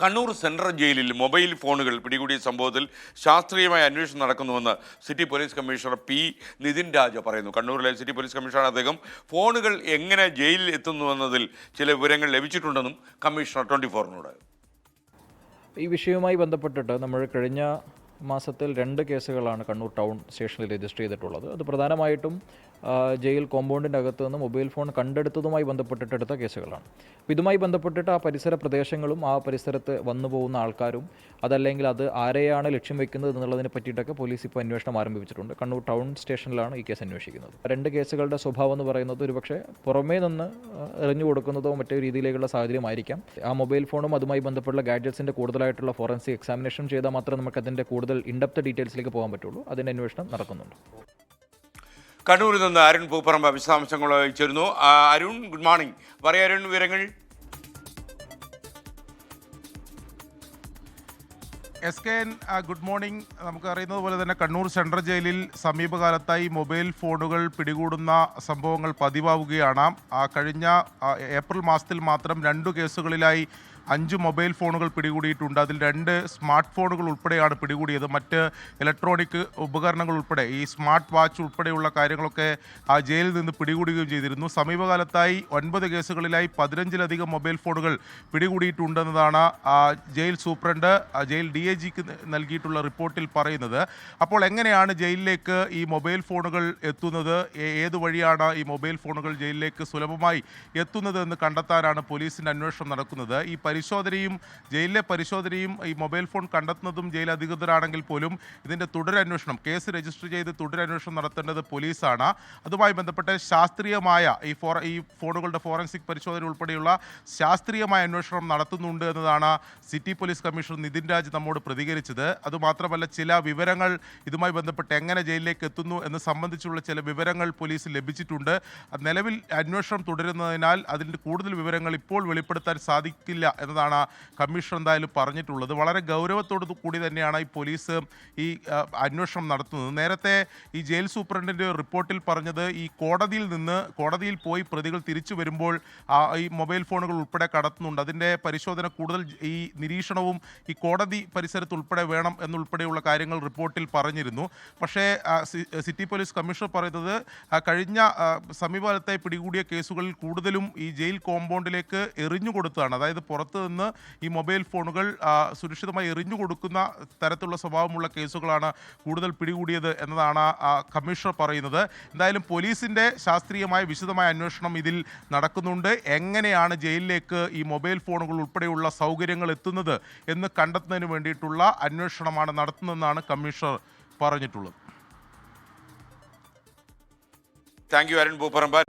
Kannur central ജയിലിൽ mobile ഫോണുകൾ പിടികൂടിയ സംഭവത്തിൽ ശാസ്ത്രീയമായ അന്വേഷണം നടക്കുന്നുവെന്ന് city police commissioner P Nitin Raj പറയുന്നു. കണ്ണൂരിലെ സിറ്റി പോലീസ് കമ്മീഷണർ അദ്ദേഹം ഫോണുകൾ എങ്ങനെ ജയിലിൽ എത്തുന്നുവെന്നതിൽ ചില വിവരങ്ങൾ ലഭിച്ചിട്ടുണ്ടെന്നും കമ്മീഷണർ 24-നോട്. ഈ വിഷയവുമായി ബന്ധപ്പെട്ടിട്ട് നമ്മൾ കഴിഞ്ഞ മാസത്തിൽ 2 കേസുകളാണ് കണ്ണൂർ ടൗൺ സ്റ്റേഷനിൽ രജിസ്റ്റർ ചെയ്തിട്ടുള്ളത്. അത് പ്രധാനമായിട്ടും ജയിൽ കോമ്പൗണ്ടിൻ്റെ അകത്ത് നിന്ന് മൊബൈൽ ഫോൺ കണ്ടെടുത്തതുമായി ബന്ധപ്പെട്ടിട്ട് എടുത്ത കേസുകളാണ്. അപ്പോൾ ഇതുമായി ബന്ധപ്പെട്ടിട്ട് ആ പരിസര പ്രദേശങ്ങളും ആ പരിസരത്ത് വന്നു പോകുന്ന ആൾക്കാരും അതല്ലെങ്കിൽ അത് ആരെയാണ് ലക്ഷ്യം വയ്ക്കുന്നത് എന്നുള്ളതിനെ പറ്റിയിട്ടൊക്കെ പോലീസ് ഇപ്പോൾ അന്വേഷണം ആരംഭിച്ചിട്ടുണ്ട്. കണ്ണൂർ ടൗൺ സ്റ്റേഷനിലാണ് ഈ കേസ് അന്വേഷിക്കുന്നത്. 2 കേസുകളുടെ സ്വഭാവം എന്ന് പറയുന്നത് ഒരുപക്ഷെ പുറമേ നിന്ന് എറിഞ്ഞു കൊടുക്കുന്നതോ മറ്റു രീതിയിലേക്കുള്ള സാഹചര്യമായിരിക്കാം. ആ മൊബൈൽ ഫോണും അതുമായി ബന്ധപ്പെട്ടുള്ള ഗാഡ്ജറ്റ്സിൻ്റെ കൂടുതലായിട്ടുള്ള ഫോറൻസിക് എക്സാമിനേഷൻ ചെയ്താൽ മാത്രമേ നമുക്ക് അതിൻ്റെ കൂടുതൽ ഇൻഡെപ്ത് ഡീറ്റെയിൽസിലേക്ക് പോകാൻ പറ്റുള്ളൂ. അതിൻ്റെ അന്വേഷണം നടക്കുന്നുണ്ട്. കണ്ണൂരിൽ നിന്ന് അരുൺ പൂപ്പറമ്പ് വിശദാംശങ്ങൾ അയച്ചിരുന്നു. Arun, good morning. പറയാ അരുൺ, വിവരങ്ങൾ. SKN good morning. നമുക്കറിയുന്നത് പോലെ തന്നെ കണ്ണൂർ സെൻട്രൽ ജയിലിൽ സമീപകാലത്തായി മൊബൈൽ ഫോണുകൾ പിടികൂടുന്ന സംഭവങ്ങൾ പതിവാവുകയാണ്. കഴിഞ്ഞ ഏപ്രിൽ മാസത്തിൽ മാത്രം 2 കേസുകളിലായി 5 മൊബൈൽ ഫോണുകൾ പിടികൂടിയിട്ടുണ്ട്. അതിൽ 2 സ്മാർട്ട് ഫോണുകൾ ഉൾപ്പെടെയാണ് പിടികൂടിയത്. മറ്റ് ഇലക്ട്രോണിക് ഉപകരണങ്ങൾ ഉൾപ്പെടെ ഈ സ്മാർട്ട് വാച്ച് ഉൾപ്പെടെയുള്ള കാര്യങ്ങളൊക്കെ ആ ജയിലിൽ നിന്ന് പിടികൂടുകയും ചെയ്തിരുന്നു. സമീപകാലത്തായി 9 കേസുകളിലായി 15-ലധികം മൊബൈൽ ഫോണുകൾ പിടികൂടിയിട്ടുണ്ടെന്നതാണ് ജയിൽ സൂപ്രണ്ട് ജയിൽ DIGക്ക് നൽകിയിട്ടുള്ള റിപ്പോർട്ടിൽ പറയുന്നത്. അപ്പോൾ എങ്ങനെയാണ് ജയിലിലേക്ക് ഈ മൊബൈൽ ഫോണുകൾ എത്തുന്നത്, ഏത് വഴിയാണ് ഈ മൊബൈൽ ഫോണുകൾ ജയിലിലേക്ക് സുലഭമായി എത്തുന്നത് എന്ന് കണ്ടെത്താനാണ് പോലീസിൻ്റെ അന്വേഷണം നടക്കുന്നത്. ഈ ജയിലിലെ പരിശോധനയും ഈ മൊബൈൽ ഫോൺ കണ്ടെത്തുന്നതും ജയിൽ അധികൃതരാണെങ്കിൽ പോലും ഇതിൻ്റെ തുടരന്വേഷണം, കേസ് രജിസ്റ്റർ ചെയ്ത് തുടരന്വേഷണം നടത്തേണ്ടത് പോലീസാണ്. അതുമായി ബന്ധപ്പെട്ട് ശാസ്ത്രീയമായ ഈ ഫോണുകളുടെ ഫോറൻസിക് പരിശോധന ഉൾപ്പെടെയുള്ള ശാസ്ത്രീയമായ അന്വേഷണം നടത്തുന്നുണ്ട് എന്നതാണ് city police commissioner Nithin Raj നമ്മോട് പ്രതികരിച്ചത്. അതുമാത്രമല്ല, ചില വിവരങ്ങൾ ഇതുമായി ബന്ധപ്പെട്ട് എങ്ങനെ ജയിലിലേക്ക് എത്തുന്നു എന്ന് സംബന്ധിച്ചുള്ള ചില വിവരങ്ങൾ പോലീസിന് ലഭിച്ചിട്ടുണ്ട്. നിലവിൽ അന്വേഷണം തുടരുന്നതിനാൽ അതിൻ്റെ കൂടുതൽ വിവരങ്ങൾ ഇപ്പോൾ വെളിപ്പെടുത്താൻ സാധിക്കില്ല എന്നതാണ് കമ്മീഷണർ എന്തായാലും പറഞ്ഞിട്ടുള്ളത്. വളരെ ഗൗരവത്തോടു കൂടി തന്നെയാണ് ഈ പോലീസ് ഈ അന്വേഷണം നടത്തുന്നത്. നേരത്തെ ഈ ജയിൽ സൂപ്രണ്ടിൻ്റെ റിപ്പോർട്ടിൽ പറഞ്ഞത് ഈ കോടതിയിൽ പോയി പ്രതികൾ തിരിച്ചു വരുമ്പോൾ ഈ മൊബൈൽ ഫോണുകൾ ഉൾപ്പെടെ കടത്തുന്നുണ്ട്. അതിൻ്റെ പരിശോധന കൂടുതൽ ഈ നിരീക്ഷണവും ഈ കോടതി പരിസരത്ത് ഉൾപ്പെടെ വേണം എന്നുൾപ്പെടെയുള്ള കാര്യങ്ങൾ റിപ്പോർട്ടിൽ പറഞ്ഞിരുന്നു. പക്ഷേ സിറ്റി പോലീസ് കമ്മീഷണർ പറയുന്നത് കഴിഞ്ഞ സമീപകാലത്തായി പിടികൂടിയ കേസുകളിൽ കൂടുതലും ഈ ജയിൽ കോമ്പൗണ്ടിലേക്ക് എറിഞ്ഞു കൊടുത്തതാണ്. അതായത് പുറത്ത് നിന്ന് ഈ മൊബൈൽ ഫോണുകൾ സുരക്ഷിതമായി എറിഞ്ഞു കൊടുക്കുന്ന തരത്തിലുള്ള സ്വഭാവമുള്ള കേസുകളാണ് കൂടുതൽ പിടികൂടിയത് എന്നതാണ് കമ്മീഷണർ പറയുന്നത്. എന്തായാലും പോലീസിൻ്റെ ശാസ്ത്രീയമായ വിശദമായ അന്വേഷണം ഇതിൽ നടക്കുന്നുണ്ട്. എങ്ങനെയാണ് ജയിലിലേക്ക് ഈ മൊബൈൽ ഫോണുകൾ ഉൾപ്പെടെയുള്ള സൗകര്യങ്ങൾ എത്തുന്നത് എന്ന് കണ്ടെത്തുന്നതിന് വേണ്ടിയിട്ടുള്ള അന്വേഷണമാണ് നടത്തുന്നതെന്നാണ് കമ്മീഷണർ പറഞ്ഞിട്ടുള്ളത്. Thank you Arun Pooparambu.